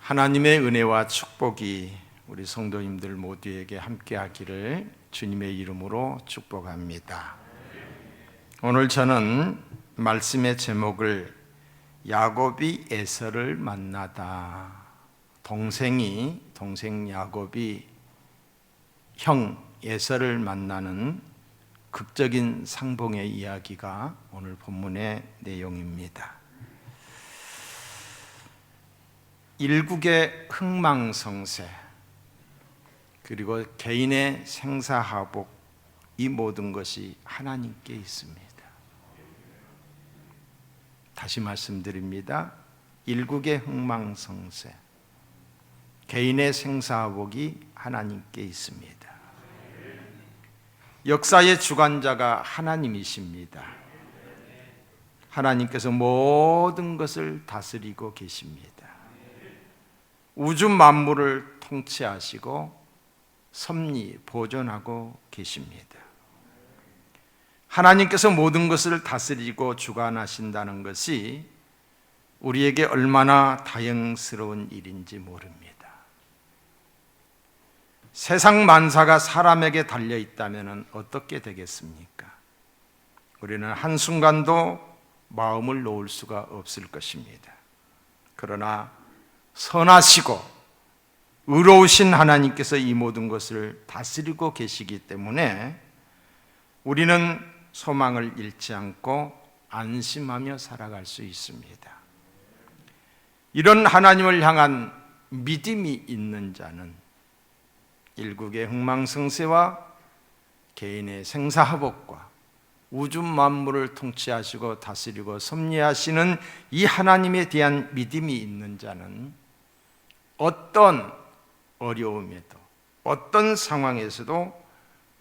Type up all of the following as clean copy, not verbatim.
하나님의 은혜와 축복이 우리 성도님들 모두에게 함께하기를 주님의 이름으로 축복합니다. 오늘 저는 말씀의 제목을 야곱이 에서를 만나다, 동생 야곱이 형 에서를 만나는 극적인 상봉의 이야기가 오늘 본문의 내용입니다. 일국의 흥망성쇠, 그리고 개인의 생사하복, 이 모든 것이 하나님께 있습니다. 다시 말씀드립니다. 일국의 흥망성쇠, 개인의 생사하복이 하나님께 있습니다. 역사의 주관자가 하나님이십니다. 하나님께서 모든 것을 다스리고 계십니다. 우주 만물을 통치하시고 섭리 보존하고 계십니다. 하나님께서 모든 것을 다스리고 주관하신다는 것이 우리에게 얼마나 다행스러운 일인지 모릅니다. 세상 만사가 사람에게 달려 있다면 어떻게 되겠습니까? 우리는 한순간도 마음을 놓을 수가 없을 것입니다. 그러나 선하시고 의로우신 하나님께서 이 모든 것을 다스리고 계시기 때문에 우리는 소망을 잃지 않고 안심하며 살아갈 수 있습니다. 이런 하나님을 향한 믿음이 있는 자는 일국의 흥망성쇠와 개인의 생사화복과 우주 만물을 통치하시고 다스리고 섭리하시는 이 하나님에 대한 믿음이 있는 자는 어떤 어려움에도 어떤 상황에서도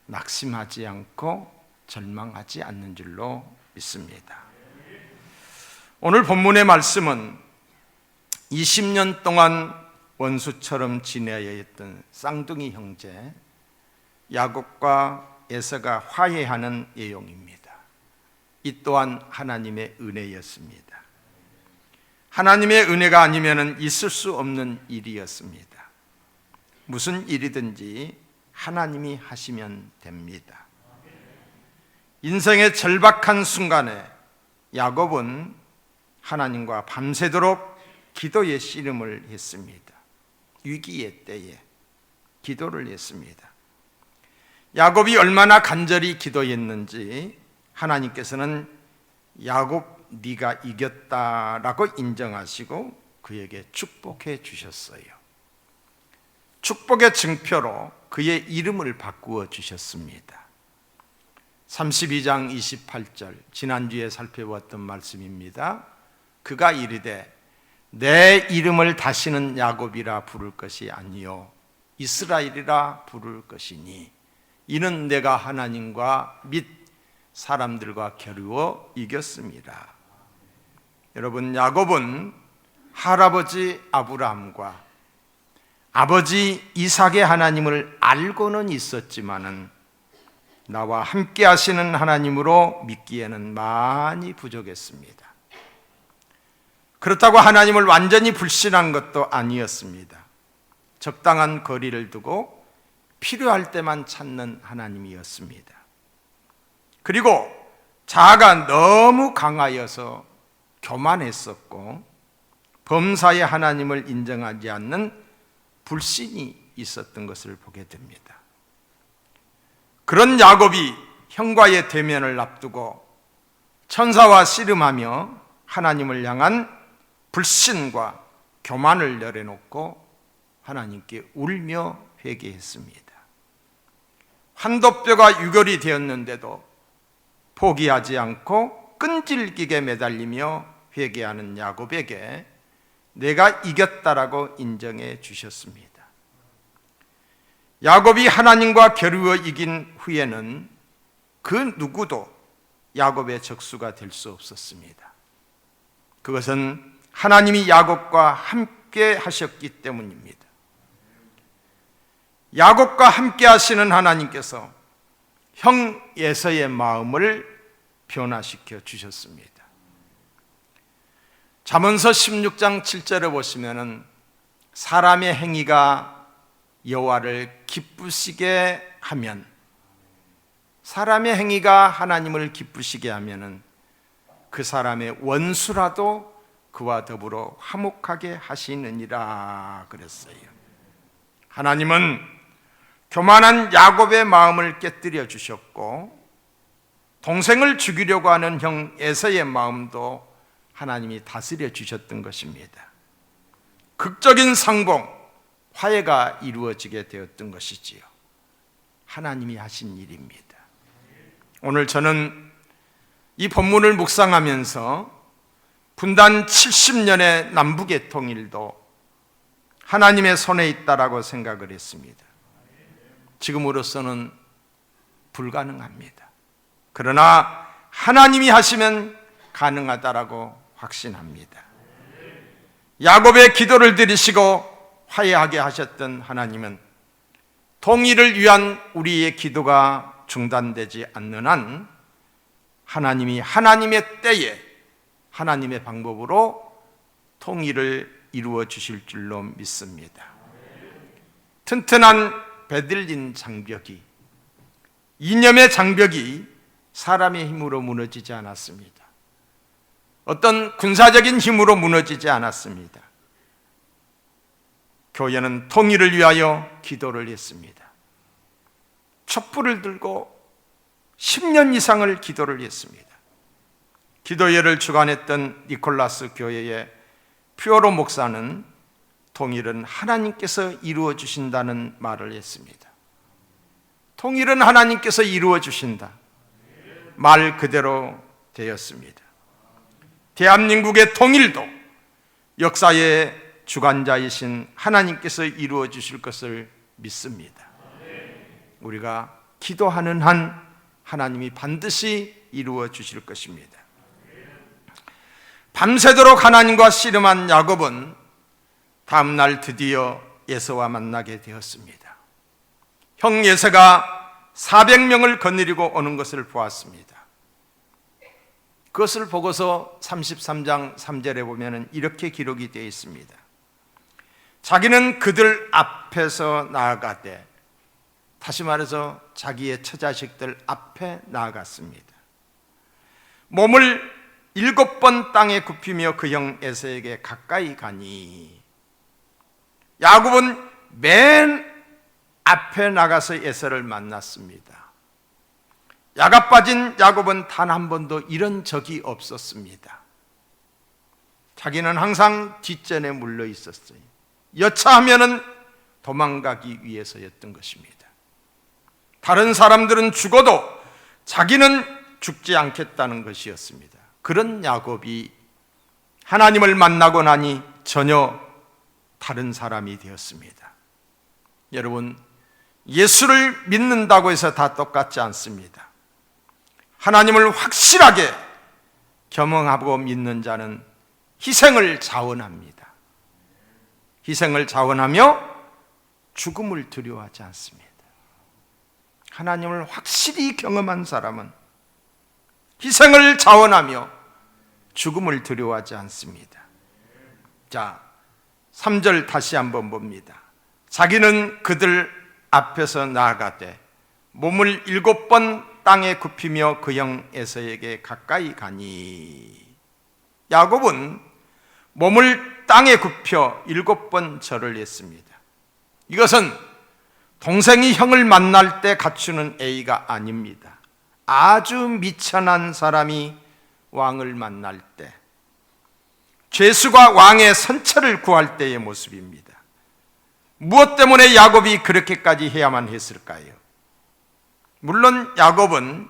낙심하지 않고 절망하지 않는 줄로 믿습니다. 오늘 본문의 말씀은 20년 동안 원수처럼 지내야 했던 쌍둥이 형제 야곱과 에서가 화해하는 내용입니다. 이 또한 하나님의 은혜였습니다. 하나님의 은혜가 아니면 있을 수 없는 일이었습니다. 무슨 일이든지 하나님이 하시면 됩니다. 인생의 절박한 순간에 야곱은 하나님과 밤새도록 기도의 씨름을 했습니다. 위기의 때에 기도를 했습니다. 야곱이 얼마나 간절히 기도했는지 하나님께서는 야곱 네가 이겼다라고 인정하시고 그에게 축복해 주셨어요. 축복의 증표로 그의 이름을 바꾸어 주셨습니다. 32장 28절, 지난주에 살펴보았던 말씀입니다. 그가 이르되 내 이름을 다시는 야곱이라 부를 것이 아니요 이스라엘이라 부를 것이니 이는 내가 하나님과 및 사람들과 겨루어 이겼습니다. 여러분, 야곱은 할아버지 아브라함과 아버지 이삭의 하나님을 알고는 있었지만은 나와 함께 하시는 하나님으로 믿기에는 많이 부족했습니다. 그렇다고 하나님을 완전히 불신한 것도 아니었습니다. 적당한 거리를 두고 필요할 때만 찾는 하나님이었습니다. 그리고 자아가 너무 강하여서 교만했었고 범사의 하나님을 인정하지 않는 불신이 있었던 것을 보게 됩니다. 그런 야곱이 형과의 대면을 앞두고 천사와 씨름하며 하나님을 향한 불신과 교만을 내려놓고 하나님께 울며 회개했습니다. 환도뼈가 유골이 되었는데도 포기하지 않고 끈질기게 매달리며 회개하는 야곱에게 내가 이겼다라고 인정해 주셨습니다. 야곱이 하나님과 겨루어 이긴 후에는 그 누구도 야곱의 적수가 될 수 없었습니다. 그것은 하나님이 야곱과 함께 하셨기 때문입니다. 야곱과 함께 하시는 하나님께서 형 에서의 마음을 변화시켜 주셨습니다. 잠언서 16장 7절에 보시면은 사람의 행위가 여호와를 기쁘시게 하면, 사람의 행위가 하나님을 기쁘시게 하면은 그 사람의 원수라도 그와 더불어 화목하게 하시느니라 그랬어요. 하나님은 교만한 야곱의 마음을 깨뜨려 주셨고, 동생을 죽이려고 하는 형 에서의 마음도 하나님이 다스려 주셨던 것입니다. 극적인 상봉, 화해가 이루어지게 되었던 것이지요. 하나님이 하신 일입니다. 오늘 저는 이 본문을 묵상하면서 분단 70년의 남북의 통일도 하나님의 손에 있다라고 생각을 했습니다. 지금으로서는 불가능합니다. 그러나 하나님이 하시면 가능하다라고 확신합니다. 야곱의 기도를 들으시고 화해하게 하셨던 하나님은 통일을 위한 우리의 기도가 중단되지 않는 한 하나님이 하나님의 때에 하나님의 방법으로 통일을 이루어 주실 줄로 믿습니다. 튼튼한 베들린 장벽이, 이념의 장벽이 사람의 힘으로 무너지지 않았습니다. 어떤 군사적인 힘으로 무너지지 않았습니다. 교회는 통일을 위하여 기도를 했습니다. 촛불을 들고 10년 이상을 기도를 했습니다. 기도회를 주관했던 니콜라스 교회의 퓨어로 목사는 통일은 하나님께서 이루어 주신다는 말을 했습니다. 통일은 하나님께서 이루어 주신다. 말 그대로 되었습니다. 대한민국의 통일도 역사의 주관자이신 하나님께서 이루어 주실 것을 믿습니다. 우리가 기도하는 한 하나님이 반드시 이루어 주실 것입니다. 밤새도록 하나님과 씨름한 야곱은 다음 날 드디어 에서와 만나게 되었습니다. 형 에서가 400명을 거느리고 오는 것을 보았습니다. 그것을 보고서 33장 3절에 보면 이렇게 기록이 되어 있습니다. 자기는 그들 앞에서 나아가되, 다시 말해서 자기의 처자식들 앞에 나아갔습니다. 몸을 7번 땅에 굽히며 그 형 에서에게 가까이 가니, 야곱은 맨 앞에 나가서 에서를 만났습니다. 야가 빠진 야곱은 단 한 번도 이런 적이 없었습니다. 자기는 항상 뒷전에 물러 있었어요. 여차하면은 도망가기 위해서였던 것입니다. 다른 사람들은 죽어도 자기는 죽지 않겠다는 것이었습니다. 그런 야곱이 하나님을 만나고 나니 전혀 다른 사람이 되었습니다. 여러분, 예수를 믿는다고 해서 다 똑같지 않습니다. 하나님을 확실하게 겸응하고 믿는 자는 희생을 자원합니다. 희생을 자원하며 죽음을 두려워하지 않습니다. 하나님을 확실히 경험한 사람은 희생을 자원하며 죽음을 두려워하지 않습니다. 자, 3절 다시 한번 봅니다. 자기는 그들 앞에서 나아가되 몸을 7번 땅에 굽히며 그 형 에서에게 가까이 가니, 야곱은 몸을 땅에 굽혀 7번 절을 했습니다. 이것은 동생이 형을 만날 때 갖추는 예의가 아닙니다. 아주 미천한 사람이 왕을 만날 때, 죄수가 왕의 선처를 구할 때의 모습입니다. 무엇 때문에 야곱이 그렇게까지 해야만 했을까요? 물론 야곱은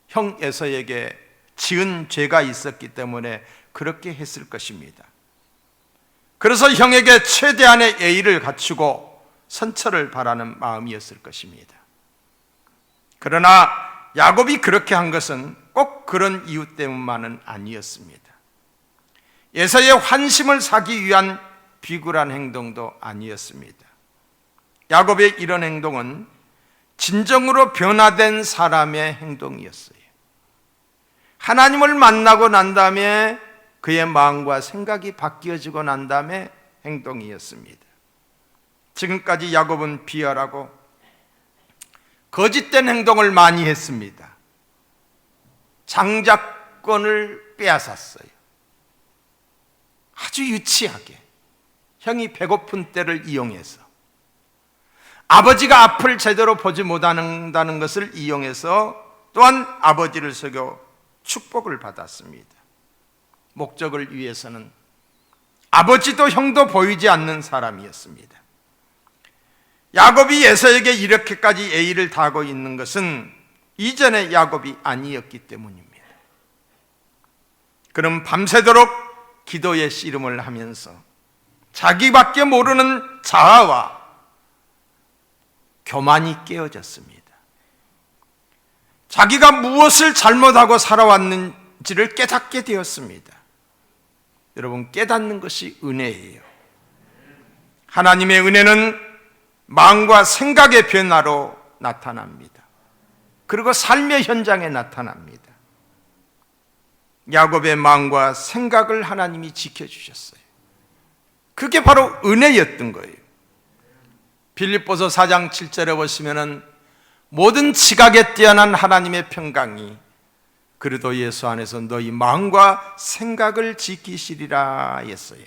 형 에서에게 지은 죄가 있었기 때문에 그렇게 했을 것입니다. 그래서 형에게 최대한의 예의를 갖추고 선처를 바라는 마음이었을 것입니다. 그러나 야곱이 그렇게 한 것은 꼭 그런 이유 때문만은 아니었습니다. 에서의 환심을 사기 위한 비굴한 행동도 아니었습니다. 야곱의 이런 행동은 진정으로 변화된 사람의 행동이었어요. 하나님을 만나고 난 다음에 그의 마음과 생각이 바뀌어지고 난 다음에 행동이었습니다. 지금까지 야곱은 비열하고 거짓된 행동을 많이 했습니다. 장자권을 빼앗았어요. 아주 유치하게 형이 배고픈 때를 이용해서, 아버지가 앞을 제대로 보지 못한다는 것을 이용해서 또한 아버지를 속여 축복을 받았습니다. 목적을 위해서는 아버지도 형도 보이지 않는 사람이었습니다. 야곱이 에서에게 이렇게까지 예의를 다하고 있는 것은 이전의 야곱이 아니었기 때문입니다. 그는 밤새도록 기도의 씨름을 하면서 자기밖에 모르는 자아와 교만이 깨어졌습니다. 자기가 무엇을 잘못하고 살아왔는지를 깨닫게 되었습니다. 여러분, 깨닫는 것이 은혜예요. 하나님의 은혜는 마음과 생각의 변화로 나타납니다. 그리고 삶의 현장에 나타납니다. 야곱의 마음과 생각을 하나님이 지켜주셨어요. 그게 바로 은혜였던 거예요. 빌립보서 4장 7절에 보시면은 모든 지각에 뛰어난 하나님의 평강이 그리스도 예수 안에서 너희 마음과 생각을 지키시리라 했어요.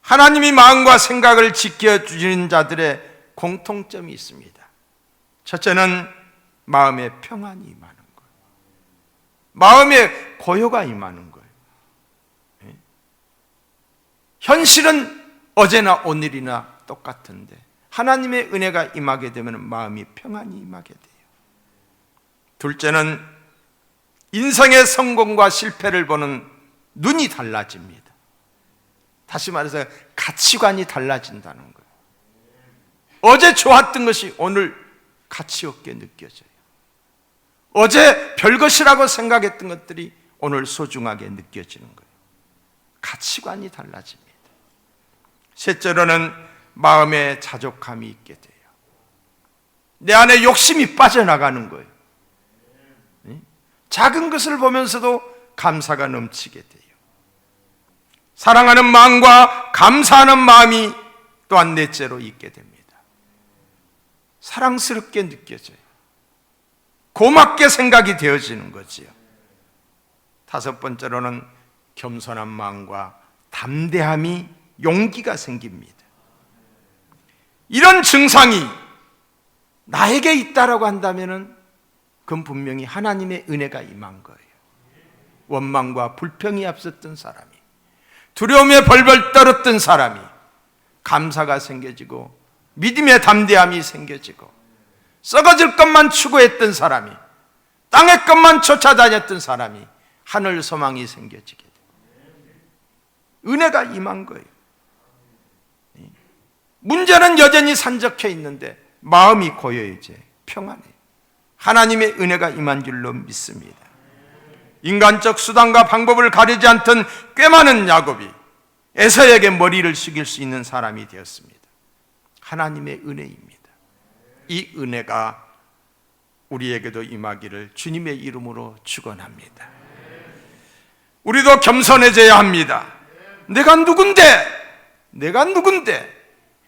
하나님이 마음과 생각을 지켜주시는 자들의 공통점이 있습니다. 첫째는 마음의 평안이 임하는 거예요. 마음의 고요가 임하는 거예요. 현실은 어제나 오늘이나 똑같은데 하나님의 은혜가 임하게 되면 마음이 평안이 임하게 돼요. 둘째는 인생의 성공과 실패를 보는 눈이 달라집니다. 다시 말해서 가치관이 달라진다는 거예요. 어제 좋았던 것이 오늘 가치 없게 느껴져요. 어제 별것이라고 생각했던 것들이 오늘 소중하게 느껴지는 거예요. 가치관이 달라집니다. 셋째로는 마음에 자족함이 있게 돼요. 내 안에 욕심이 빠져나가는 거예요. 작은 것을 보면서도 감사가 넘치게 돼요. 사랑하는 마음과 감사하는 마음이 또한 넷째로 있게 됩니다. 사랑스럽게 느껴져요. 고맙게 생각이 되어지는 거지요. 다섯 번째로는 겸손한 마음과 담대함이, 용기가 생깁니다. 이런 증상이 나에게 있다라고 한다면은 그건 분명히 하나님의 은혜가 임한 거예요. 원망과 불평이 앞섰던 사람이, 두려움에 벌벌 떨었던 사람이 감사가 생겨지고 믿음의 담대함이 생겨지고, 썩어질 것만 추구했던 사람이, 땅의 것만 쫓아다녔던 사람이 하늘 소망이 생겨지게 돼요. 은혜가 임한 거예요. 문제는 여전히 산적해 있는데 마음이 고요해져 평안해요. 하나님의 은혜가 임한 줄로 믿습니다. 인간적 수단과 방법을 가리지 않던 꽤 많은 야곱이 에서에게 머리를 숙일 수 있는 사람이 되었습니다. 하나님의 은혜입니다. 이 은혜가 우리에게도 임하기를 주님의 이름으로 축원합니다. 우리도 겸손해져야 합니다. 내가 누군데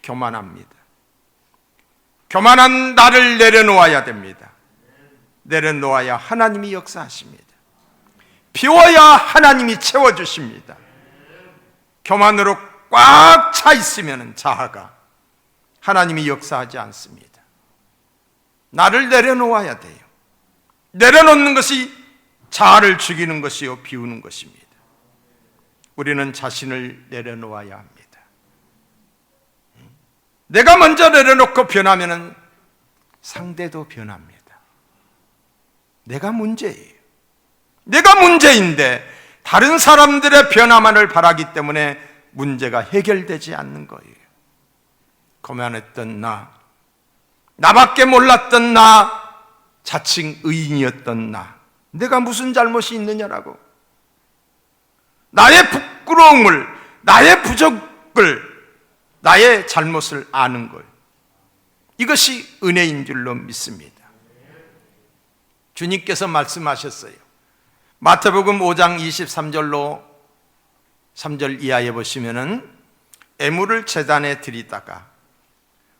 교만합니다. 교만한 나를 내려놓아야 됩니다. 내려놓아야 하나님이 역사하십니다. 비워야 하나님이 채워주십니다. 교만으로 꽉 차 있으면 자아가 하나님이 역사하지 않습니다. 나를 내려놓아야 돼요. 내려놓는 것이 자아를 죽이는 것이요 비우는 것입니다. 우리는 자신을 내려놓아야 합니다. 내가 먼저 내려놓고 변하면 상대도 변합니다. 내가 문제예요. 내가 문제인데 다른 사람들의 변화만을 바라기 때문에 문제가 해결되지 않는 거예요. 고만했던 나밖에 몰랐던 나, 자칭 의인이었던 나, 내가 무슨 잘못이 있느냐라고 나의 부끄러움을, 나의 부족을, 나의 잘못을 아는 거예요. 이것이 은혜인 줄로 믿습니다. 주님께서 말씀하셨어요. 마태복음 5장 23절로 3절 이하에 보시면은 애물을 제단에 드리다가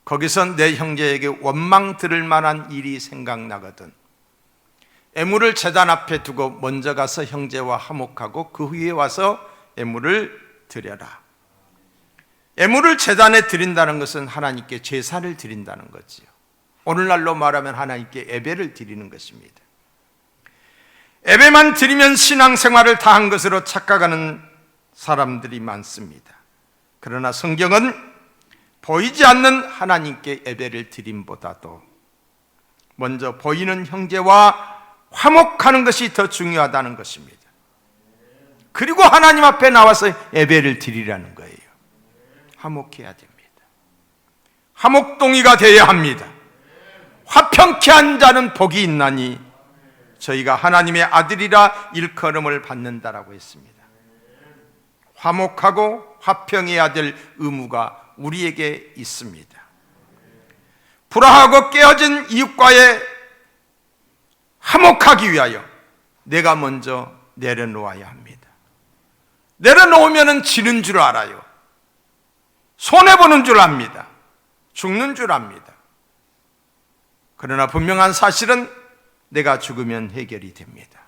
거기서 내 형제에게 원망 들을 만한 일이 생각나거든 애물을 제단 앞에 두고 먼저 가서 형제와 화목하고 그 후에 와서 애물을 드려라. 애물을 제단에 드린다는 것은 하나님께 제사를 드린다는 거지요. 오늘날로 말하면 하나님께 예배를 드리는 것입니다. 예배만 드리면 신앙생활을 다 한 것으로 착각하는 사람들이 많습니다. 그러나 성경은 보이지 않는 하나님께 예배를 드림보다도 먼저 보이는 형제와 화목하는 것이 더 중요하다는 것입니다. 그리고 하나님 앞에 나와서 예배를 드리라는 거예요. 화목해야 됩니다. 화목동의가 되어야 합니다. 화평케 한 자는 복이 있나니 저희가 하나님의 아들이라 일컬음을 받는다라고 했습니다. 화목하고 화평해야 될 의무가 우리에게 있습니다. 불화하고 깨어진 이웃과의 화목하기 위하여 내가 먼저 내려놓아야 합니다. 내려놓으면 지는 줄 알아요. 손해보는 줄 압니다. 죽는 줄 압니다. 그러나 분명한 사실은 내가 죽으면 해결이 됩니다.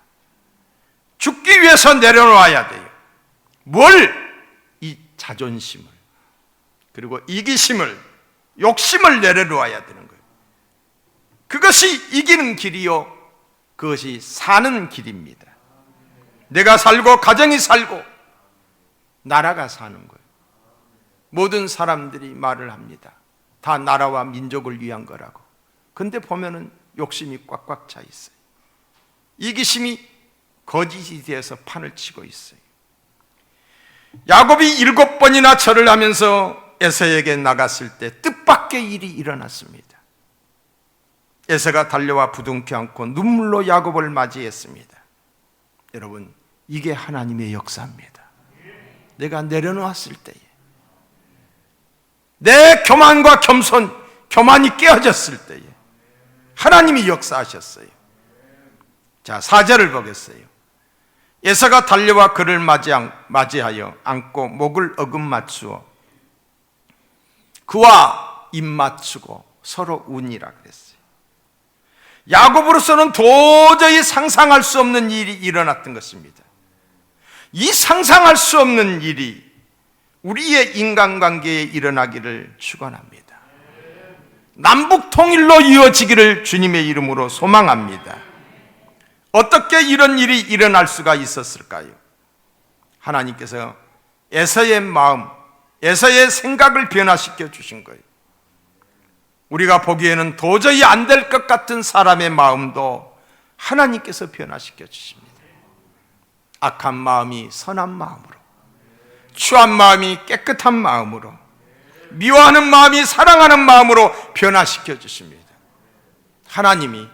죽기 위해서 내려놓아야 돼요. 뭘? 이 자존심을, 그리고 이기심을, 욕심을 내려놓아야 되는 거예요. 그것이 이기는 길이요, 그것이 사는 길입니다. 내가 살고 가정이 살고 나라가 사는 거예요. 모든 사람들이 말을 합니다. 다 나라와 민족을 위한 거라고. 근데 보면은 욕심이 꽉꽉 차 있어요. 이기심이 거짓이 되어서 판을 치고 있어요. 야곱이 7번이나 절을 하면서 에서에게 나갔을 때 뜻밖의 일이 일어났습니다. 에서가 달려와 부둥켜 안고 눈물로 야곱을 맞이했습니다. 여러분, 이게 하나님의 역사입니다. 내가 내려놓았을 때에, 내 교만과 겸손, 교만이 깨어졌을 때에 하나님이 역사하셨어요. 자, 4절을 보겠어요. 에서가 달려와 그를 맞이하여 안고 목을 어금 맞추어 그와 입 맞추고 서로 운이라 그랬어요. 야곱으로서는 도저히 상상할 수 없는 일이 일어났던 것입니다. 이 상상할 수 없는 일이 우리의 인간관계에 일어나기를 축원합니다. 남북 통일로 이어지기를 주님의 이름으로 소망합니다. 어떻게 이런 일이 일어날 수가 있었을까요? 하나님께서 에서의 마음, 에서의 생각을 변화시켜 주신 거예요. 우리가 보기에는 도저히 안 될 것 같은 사람의 마음도 하나님께서 변화시켜 주십니다. 악한 마음이 선한 마음으로, 추한 마음이 깨끗한 마음으로, 미워하는 마음이 사랑하는 마음으로 변화시켜 주십니다. 하나님이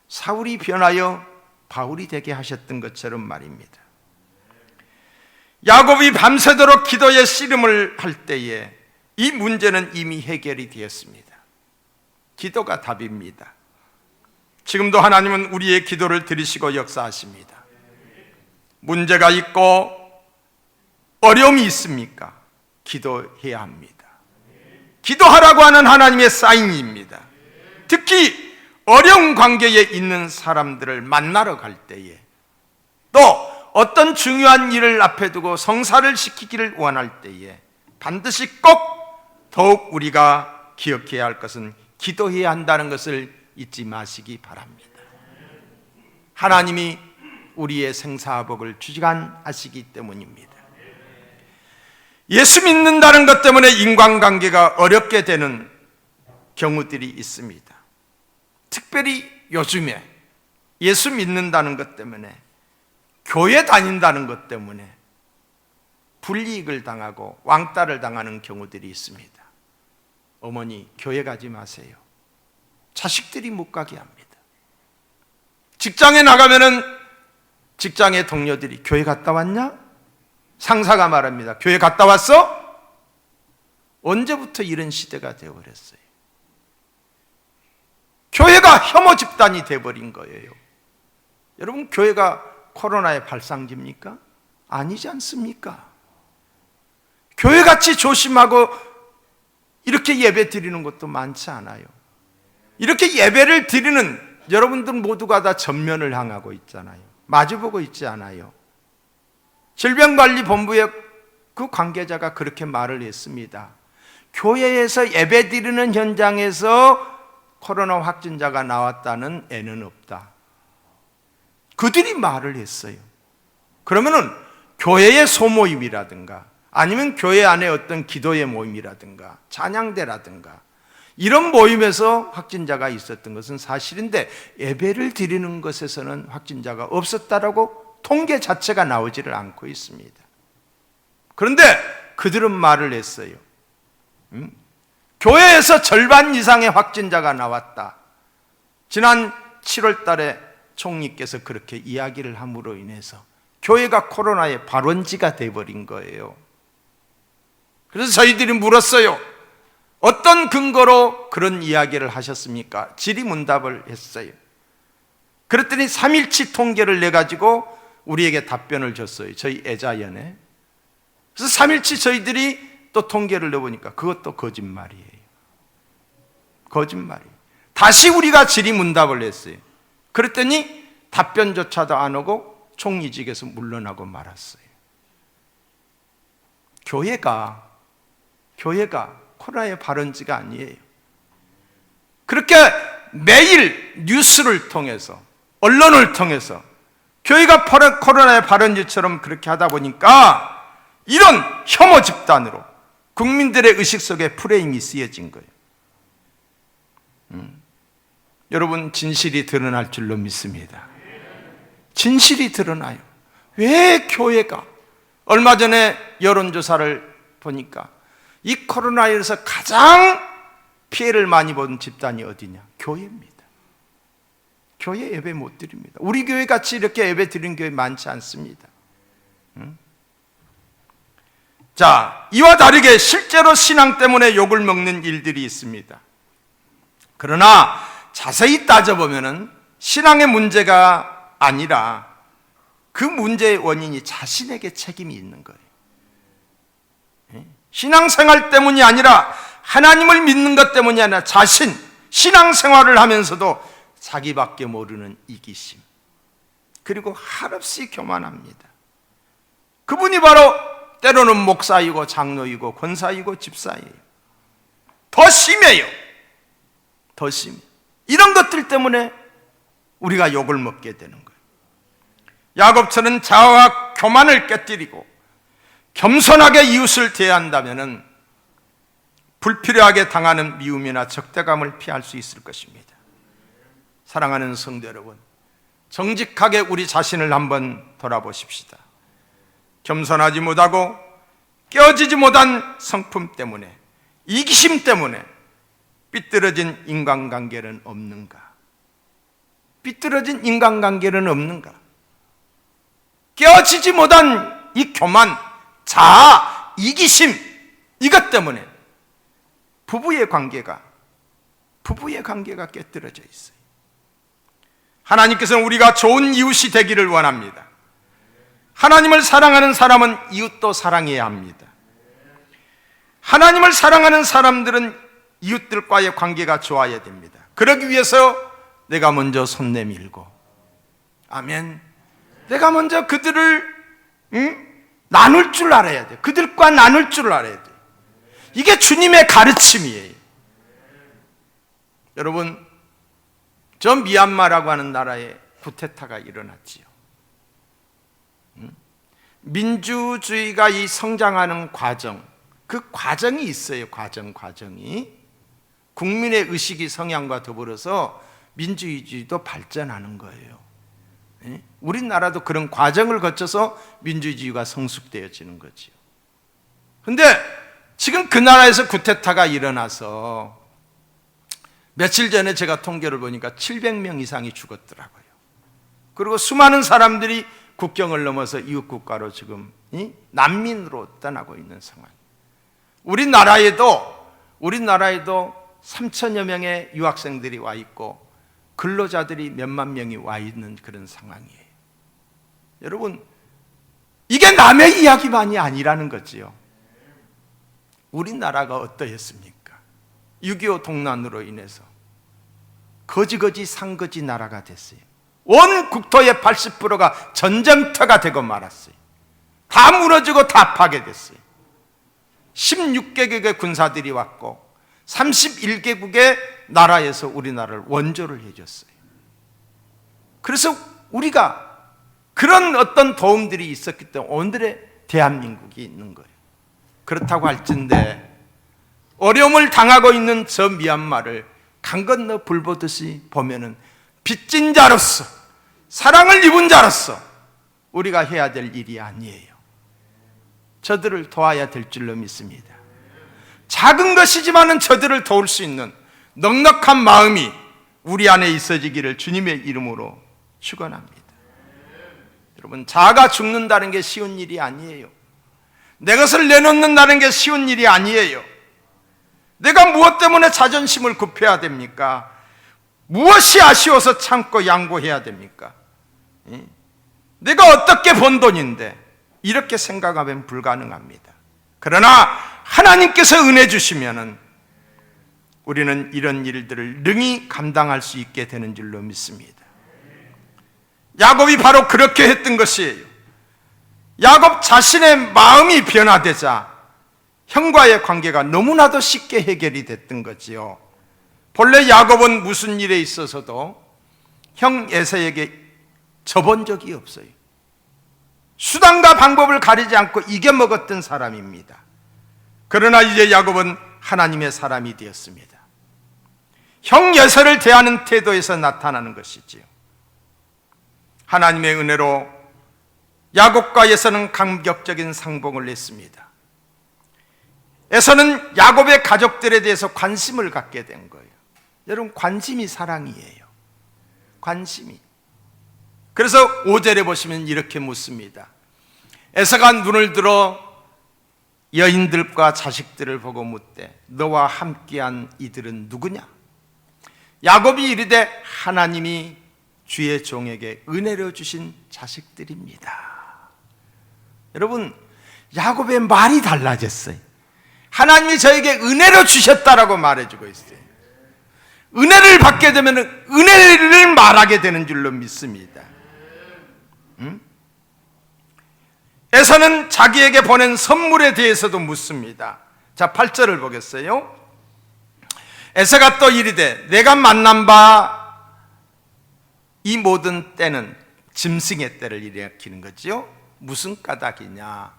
사울이 변하여 바울이 되게 하셨던 것처럼 말입니다. 야곱이 밤새도록 기도의 씨름을 할 때에 이 문제는 이미 해결이 되었습니다. 기도가 답입니다. 지금도 하나님은 우리의 기도를 들으시고 역사하십니다. 문제가 있고 어려움이 있습니까? 기도해야 합니다. 기도하라고 하는 하나님의 사인입니다. 특히 어려운 관계에 있는 사람들을 만나러 갈 때에, 또 어떤 중요한 일을 앞에 두고 성사를 시키기를 원할 때에 반드시 꼭 더욱 우리가 기억해야 할 것은 기도해야 한다는 것을 잊지 마시기 바랍니다. 하나님이 우리의 생사복을 주관하시기 때문입니다. 예수 믿는다는 것 때문에 인간관계가 어렵게 되는 경우들이 있습니다. 특별히 요즘에 예수 믿는다는 것 때문에, 교회 다닌다는 것 때문에 불이익을 당하고 왕따를 당하는 경우들이 있습니다. 어머니, 교회 가지 마세요. 자식들이 못 가게 합니다. 직장에 나가면은 직장의 동료들이 교회 갔다 왔냐? 상사가 말합니다. 교회 갔다 왔어? 언제부터 이런 시대가 되어버렸어요? 교회가 혐오 집단이 되어버린 거예요. 여러분, 교회가 코로나의 발상지입니까? 아니지 않습니까? 교회같이 조심하고 이렇게 예배 드리는 것도 많지 않아요. 이렇게 예배를 드리는 여러분들 모두가 다 전면을 향하고 있잖아요. 마주보고 있지 않아요. 질병관리본부의 그 관계자가 그렇게 말을 했습니다. 교회에서 예배 드리는 현장에서 코로나 확진자가 나왔다는 애는 없다. 그들이 말을 했어요. 그러면은 교회의 소모임이라든가 아니면 교회 안에 어떤 기도의 모임이라든가 찬양대라든가 이런 모임에서 확진자가 있었던 것은 사실인데 예배를 드리는 것에서는 확진자가 없었다라고 통계 자체가 나오지를 않고 있습니다. 그런데 그들은 말을 했어요. 교회에서 절반 이상의 확진자가 나왔다. 지난 7월 달에 총리께서 그렇게 이야기를 함으로 인해서 교회가 코로나의 발원지가 돼버린 거예요. 그래서 저희들이 물었어요. 어떤 근거로 그런 이야기를 하셨습니까? 질의문답을 했어요. 그랬더니 3일치 통계를 내가지고 우리에게 답변을 줬어요. 저희 애자연에. 그래서 3일치 저희들이 또 통계를 내보니까 그것도 거짓말이에요. 거짓말이에요. 다시 우리가 질의문답을 했어요. 그랬더니 답변조차도 안 오고 총리직에서 물러나고 말았어요. 교회가 코로나의 발원지가 아니에요. 그렇게 매일 뉴스를 통해서 언론을 통해서 교회가 코로나의 발원지처럼 그렇게 하다 보니까 이런 혐오 집단으로 국민들의 의식 속에 프레임이 쓰여진 거예요. 여러분, 진실이 드러날 줄로 믿습니다. 진실이 드러나요. 왜 교회가 얼마 전에 여론조사를 보니까 이 코로나에서 가장 피해를 많이 본 집단이 어디냐? 교회입니다. 교회 예배 못 드립니다. 우리 교회 같이 이렇게 예배 드리는 교회 많지 않습니다. 자, 이와 다르게 실제로 신앙 때문에 욕을 먹는 일들이 있습니다. 그러나 자세히 따져보면 신앙의 문제가 아니라 그 문제의 원인이 자신에게 책임이 있는 거예요. 신앙생활 때문이 아니라 하나님을 믿는 것 때문이 아니라 자신, 신앙생활을 하면서도 자기밖에 모르는 이기심, 그리고 한없이 교만합니다. 그분이 바로 때로는 목사이고 장로이고 권사이고 집사예요. 더 심해요. 더 심해요. 이런 것들 때문에 우리가 욕을 먹게 되는 거예요. 야곱처럼 자아와 교만을 깨뜨리고 겸손하게 이웃을 대한다면 불필요하게 당하는 미움이나 적대감을 피할 수 있을 것입니다. 사랑하는 성도 여러분, 정직하게 우리 자신을 한번 돌아보십시다. 겸손하지 못하고 깨어지지 못한 성품 때문에, 이기심 때문에 삐뚤어진 인간관계는 없는가? 삐뚤어진 인간관계는 없는가? 깨어지지 못한 이 교만, 자아, 이기심, 이것 때문에 부부의 관계가 깨뜨려져 있어요. 하나님께서는 우리가 좋은 이웃이 되기를 원합니다. 하나님을 사랑하는 사람은 이웃도 사랑해야 합니다. 하나님을 사랑하는 사람들은 이웃들과의 관계가 좋아야 됩니다. 그러기 위해서 내가 먼저 손 내밀고, 아멘, 내가 먼저 그들을 나눌 줄 알아야 돼요. 그들과 나눌 줄 알아야 돼요. 이게 주님의 가르침이에요. 여러분, 저 미얀마라고 하는 나라에 쿠데타가 일어났지요. 민주주의가 이 성장하는 과정, 그 과정이 있어요. 과정이 국민의 의식이 성향과 더불어서 민주주의도 발전하는 거예요. 우리나라도 그런 과정을 거쳐서 민주주의가 성숙되어지는 거지요. 그런데 지금 그 나라에서 쿠데타가 일어나서 며칠 전에 제가 통계를 보니까 700명 이상이 죽었더라고요. 그리고 수많은 사람들이 국경을 넘어서 이웃 국가로 지금 난민으로 떠나고 있는 상황. 우리나라에도 3천여 명의 유학생들이 와 있고 근로자들이 몇만 명이 와 있는 그런 상황이에요. 여러분, 이게 남의 이야기만이 아니라는 거지요. 우리나라가 어떠했습니까? 6.25 동란으로 인해서 거지거지 상거지 나라가 됐어요. 온 국토의 80%가 전쟁터가 되고 말았어요. 다 무너지고 다 파괴됐어요. 16개국의 군사들이 왔고 31개국의 나라에서 우리나라를 원조를 해줬어요. 그래서 우리가 그런 어떤 도움들이 있었기 때문에 오늘의 대한민국이 있는 거예요. 그렇다고 할진데 어려움을 당하고 있는 저 미얀마를 강 건너 불 보듯이 보면은 빚진 자로서, 사랑을 입은 자로서 우리가 해야 될 일이 아니에요. 저들을 도와야 될 줄로 믿습니다. 작은 것이지만은 저들을 도울 수 있는 넉넉한 마음이 우리 안에 있어지기를 주님의 이름으로 축원합니다. 여러분, 자아가 죽는다는 게 쉬운 일이 아니에요. 내 것을 내놓는다는 게 쉬운 일이 아니에요. 내가 무엇 때문에 자존심을 굽혀야 됩니까? 무엇이 아쉬워서 참고 양보해야 됩니까? 내가 어떻게 번 돈인데 이렇게 생각하면 불가능합니다. 그러나 하나님께서 은혜 주시면은 우리는 이런 일들을 능히 감당할 수 있게 되는 줄로 믿습니다. 야곱이 바로 그렇게 했던 것이에요. 야곱 자신의 마음이 변화되자 형과의 관계가 너무나도 쉽게 해결이 됐던 거지요. 본래 야곱은 무슨 일에 있어서도 형 에사에게 져본 적이 없어요. 수단과 방법을 가리지 않고 이겨먹었던 사람입니다. 그러나 이제 야곱은 하나님의 사람이 되었습니다. 형 에사를 대하는 태도에서 나타나는 것이지요. 하나님의 은혜로 야곱과 에사는 감격적인 상봉을 했습니다. 에사는 야곱의 가족들에 대해서 관심을 갖게 된 거예요. 여러분, 관심이 사랑이에요. 관심이. 그래서 5절에 보시면 이렇게 묻습니다. 에사가 눈을 들어 여인들과 자식들을 보고 묻되 너와 함께한 이들은 누구냐? 야곱이 이르되 하나님이 주의 종에게 은혜로 주신 자식들입니다. 여러분, 야곱의 말이 달라졌어요. 하나님이 저에게 은혜로 주셨다라고 말해주고 있어요. 은혜를 받게 되면 은혜를 말하게 되는 줄로 믿습니다. 에사는 자기에게 보낸 선물에 대해서도 묻습니다. 자, 8절을 보겠어요. 에사가 또 이르되 내가 만난 바 이 모든 때는 짐승의 때를 일으키는 거지요. 무슨 까닭이냐?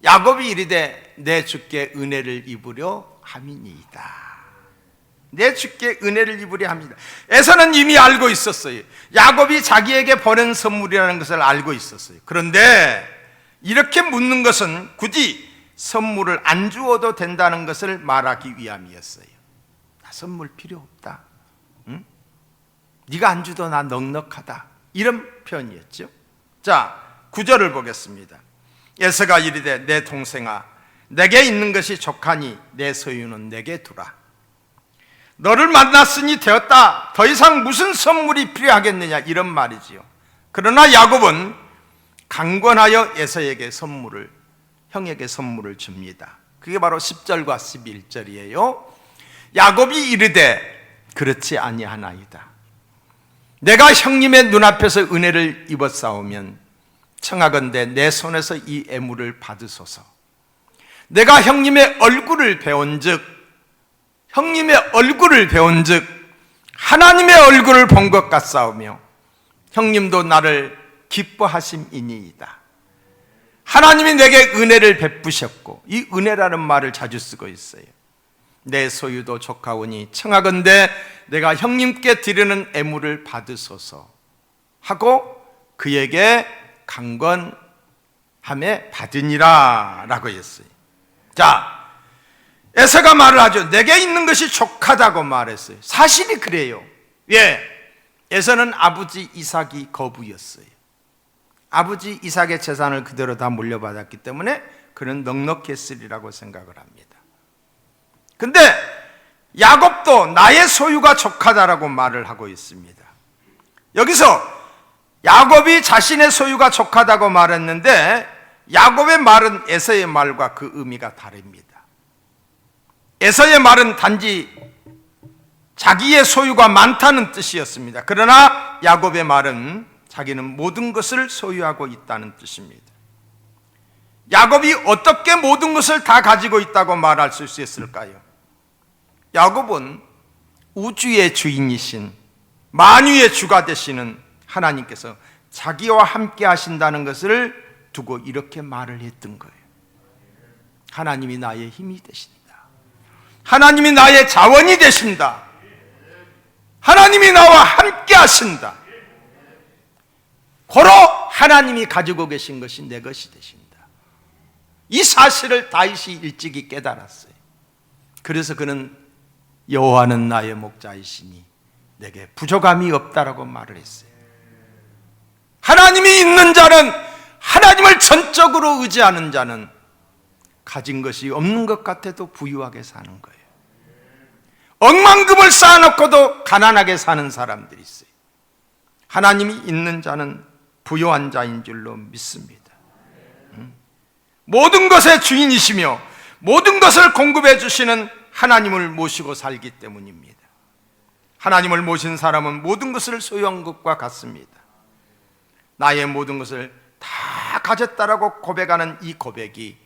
야곱이 이르되 내 주께 은혜를 입으려 함이니이다. 내 주께 은혜를 입으려 합니다. 에사는 이미 알고 있었어요. 야곱이 자기에게 보낸 선물이라는 것을 알고 있었어요. 그런데 이렇게 묻는 것은 굳이 선물을 안 주어도 된다는 것을 말하기 위함이었어요. 나 선물 필요 없다. 응? 네가 안 주도 나 넉넉하다. 이런 표현이었죠. 자, 9절을 보겠습니다. 에사가 이르되 내 동생아 내게 있는 것이 족하니 내 소유는 내게 두라. 너를 만났으니 되었다. 더 이상 무슨 선물이 필요하겠느냐, 이런 말이지요. 그러나 야곱은 강권하여 에사에게 선물을, 형에게 선물을 줍니다. 그게 바로 10절과 11절이에요. 야곱이 이르되 그렇지 아니하나이다. 내가 형님의 눈앞에서 은혜를 입었사오면 청하건대 내 손에서 이 애물을 받으소서. 내가 형님의 얼굴을 배운즉 하나님의 얼굴을 본 것 같사오며 형님도 나를 기뻐하심이니이다. 하나님이 내게 은혜를 베푸셨고, 이 은혜라는 말을 자주 쓰고 있어요. 내 소유도 족하오니 청하건대 내가 형님께 드리는 애물을 받으소서 하고 그에게 강권함에 받으니라 라고 했어요. 자, 에사가 말을 하죠. 내게 있는 것이 족하다고 말했어요. 사실이 그래요. 예, 에사는 아버지 이삭이 거부였어요. 아버지 이삭의 재산을 그대로 다 물려받았기 때문에 그는 넉넉했으리라고 생각을 합니다. 근데 야곱도 나의 소유가 족하다라고 말을 하고 있습니다. 여기서 야곱이 자신의 소유가 족하다고 말했는데 야곱의 말은 에사의 말과 그 의미가 다릅니다. 에사의 말은 단지 자기의 소유가 많다는 뜻이었습니다. 그러나 야곱의 말은 자기는 모든 것을 소유하고 있다는 뜻입니다. 야곱이 어떻게 모든 것을 다 가지고 있다고 말할 수 있을까요? 야곱은 우주의 주인이신 만유의 주가 되시는 하나님께서 자기와 함께 하신다는 것을 두고 이렇게 말을 했던 거예요. 하나님이 나의 힘이 되십니다. 하나님이 나의 자원이 되신다. 하나님이 나와 함께 하신다. 고로 하나님이 가지고 계신 것이 내 것이 되신다. 이 사실을 다윗이 일찍이 깨달았어요. 그래서 그는 여호와는 나의 목자이시니 내게 부족함이 없다라고 말을 했어요. 하나님이 있는 자는, 하나님을 전적으로 의지하는 자는 가진 것이 없는 것 같아도 부유하게 사는 거예요. 억만금을 쌓아놓고도 가난하게 사는 사람들이 있어요. 하나님이 있는 자는 부유한 자인 줄로 믿습니다. 모든 것의 주인이시며 모든 것을 공급해 주시는 하나님을 모시고 살기 때문입니다. 하나님을 모신 사람은 모든 것을 소유한 것과 같습니다. 나의 모든 것을 다 가졌다라고 고백하는 이 고백이,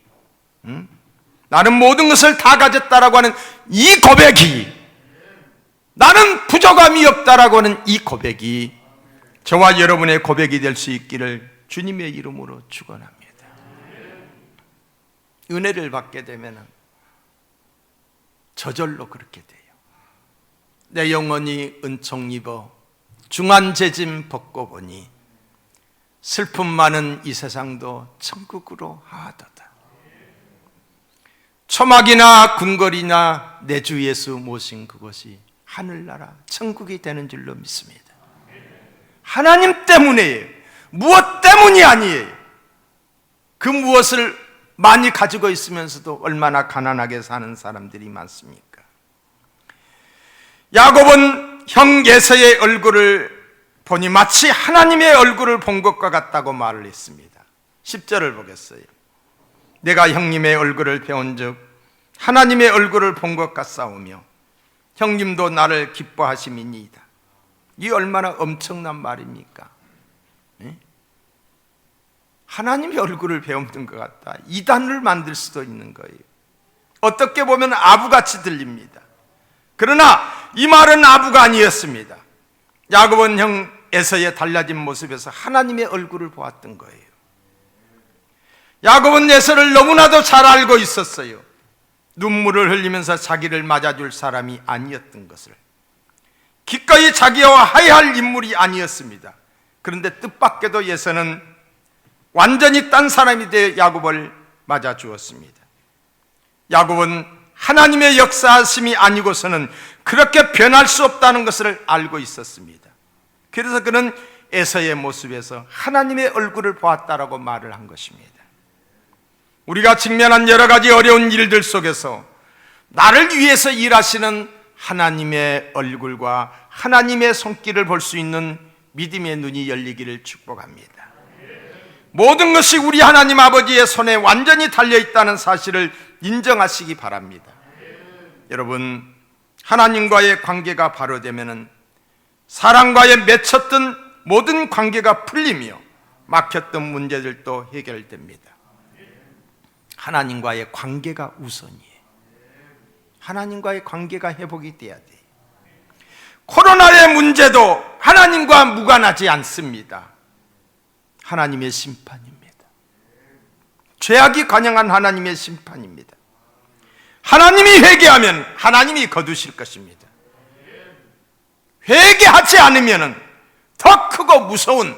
나는 모든 것을 다 가졌다라고 하는 이 고백이, 나는 부족함이 없다라고 하는 이 고백이 저와 여러분의 고백이 될 수 있기를 주님의 이름으로 축원합니다. 은혜를 받게 되면 저절로 그렇게 돼요. 내 영혼이 은총 입어 중한재짐 벗고 보니 슬픔 많은 이 세상도 천국으로 하도다. 초막이나 궁궐이나 내 주 예수 모신 그것이 하늘나라 천국이 되는 줄로 믿습니다. 하나님 때문이에요. 무엇 때문이 아니에요. 그 무엇을 많이 가지고 있으면서도 얼마나 가난하게 사는 사람들이 많습니까? 야곱은 형 에서의 얼굴을 보니 마치 하나님의 얼굴을 본 것과 같다고 말을 했습니다. 10절을 보겠어요. 내가 형님의 얼굴을 배운 즉 하나님의 얼굴을 본 것 같사오며 형님도 나를 기뻐하심이니이다. 이 얼마나 엄청난 말입니까? 하나님의 얼굴을 배웠던 것 같다. 이단을 만들 수도 있는 거예요. 어떻게 보면 아부같이 들립니다. 그러나 이 말은 아부가 아니었습니다. 야곱은 형 에서의 달라진 모습에서 하나님의 얼굴을 보았던 거예요. 야곱은 에서를 너무나도 잘 알고 있었어요. 눈물을 흘리면서 자기를 맞아줄 사람이 아니었던 것을. 기꺼이 자기와 화해할 인물이 아니었습니다. 그런데 뜻밖에도 에서는 완전히 딴 사람이 되어 야곱을 맞아 주었습니다. 야곱은 하나님의 역사하심이 아니고서는 그렇게 변할 수 없다는 것을 알고 있었습니다. 그래서 그는 에서의 모습에서 하나님의 얼굴을 보았다라고 말을 한 것입니다. 우리가 직면한 여러 가지 어려운 일들 속에서 나를 위해서 일하시는 하나님의 얼굴과 하나님의 손길을 볼 수 있는 믿음의 눈이 열리기를 축복합니다. 모든 것이 우리 하나님 아버지의 손에 완전히 달려있다는 사실을 인정하시기 바랍니다. 여러분, 하나님과의 관계가 바로 되면은 사람과의 맺혔던 모든 관계가 풀리며 막혔던 문제들도 해결됩니다. 하나님과의 관계가 우선이에요. 하나님과의 관계가 회복이 돼야 돼요. 코로나의 문제도 하나님과 무관하지 않습니다. 하나님의 심판입니다. 죄악이 관영한 하나님의 심판입니다. 하나님이 회개하면 하나님이 거두실 것입니다. 회개하지 않으면 더 크고 무서운,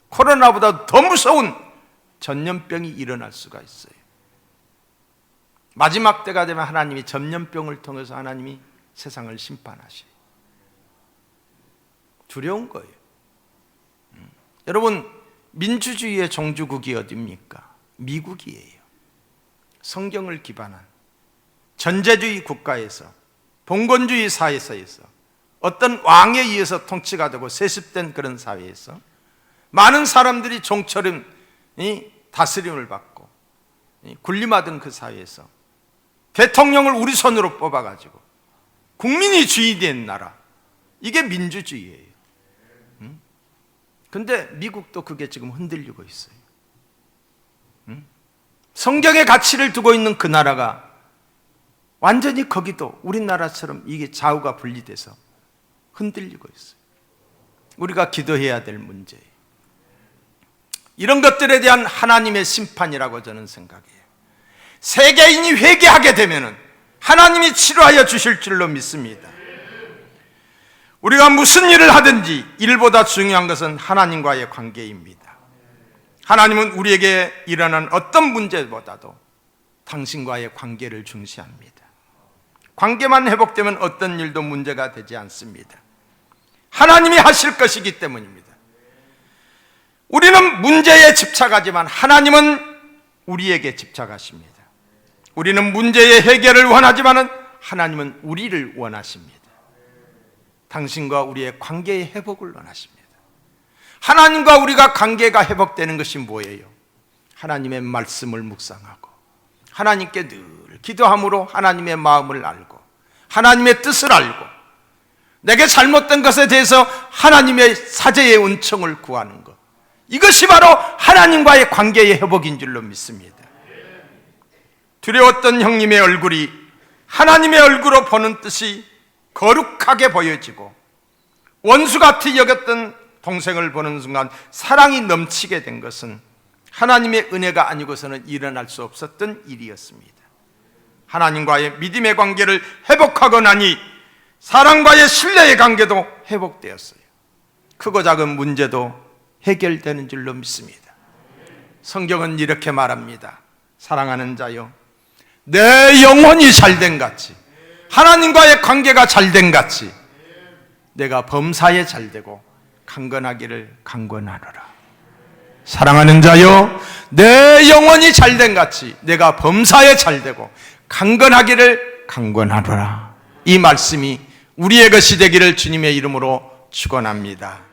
코로나보다 더 무서운 전염병이 일어날 수가 있어요. 마지막 때가 되면 하나님이 전염병을 통해서 하나님이 세상을 심판하셔요. 두려운 거예요. 여러분, 민주주의의 종주국이 어디입니까? 미국이에요. 성경을 기반한 전제주의 국가에서, 봉건주의 사회에서, 어떤 왕에 의해서 통치가 되고 세습된 그런 사회에서 많은 사람들이 종처럼 다스림을 받고 군림하던 그 사회에서 대통령을 우리 손으로 뽑아가지고 국민이 주인이 된 나라, 이게 민주주의예요. 근데 미국도 그게 지금 흔들리고 있어요. 성경의 가치를 두고 있는 그 나라가 완전히 거기도 우리나라처럼 이게 좌우가 분리돼서 흔들리고 있어요. 우리가 기도해야 될 문제예요. 이런 것들에 대한 하나님의 심판이라고 저는 생각해요. 세계인이 회개하게 되면은 하나님이 치료하여 주실 줄로 믿습니다. 우리가 무슨 일을 하든지 일보다 중요한 것은 하나님과의 관계입니다. 하나님은 우리에게 일어난 어떤 문제보다도 당신과의 관계를 중시합니다. 관계만 회복되면 어떤 일도 문제가 되지 않습니다. 하나님이 하실 것이기 때문입니다. 우리는 문제에 집착하지만 하나님은 우리에게 집착하십니다. 우리는 문제의 해결을 원하지만 하나님은 우리를 원하십니다. 당신과 우리의 관계의 회복을 원하십니다. 하나님과 우리가 관계가 회복되는 것이 뭐예요? 하나님의 말씀을 묵상하고 하나님께 늘 기도함으로 하나님의 마음을 알고 하나님의 뜻을 알고 내게 잘못된 것에 대해서 하나님의 사죄의 은총을 구하는 것, 이것이 바로 하나님과의 관계의 회복인 줄로 믿습니다. 두려웠던 형님의 얼굴이 하나님의 얼굴로 보는 뜻이 거룩하게 보여지고 원수같이 여겼던 동생을 보는 순간 사랑이 넘치게 된 것은 하나님의 은혜가 아니고서는 일어날 수 없었던 일이었습니다. 하나님과의 믿음의 관계를 회복하고 나니 사랑과의 신뢰의 관계도 회복되었어요. 크고 작은 문제도 해결되는 줄로 믿습니다. 성경은 이렇게 말합니다. 사랑하는 자여, 내 영혼이 잘된 같이, 하나님과의 관계가 잘된 같이 내가 범사에 잘되고 강건하기를 강건하노라. 사랑하는 자여, 내 영혼이 잘된 같이 내가 범사에 잘되고 강건하기를 강건하노라. 이 말씀이 우리의 것이 되기를 주님의 이름으로 축원합니다.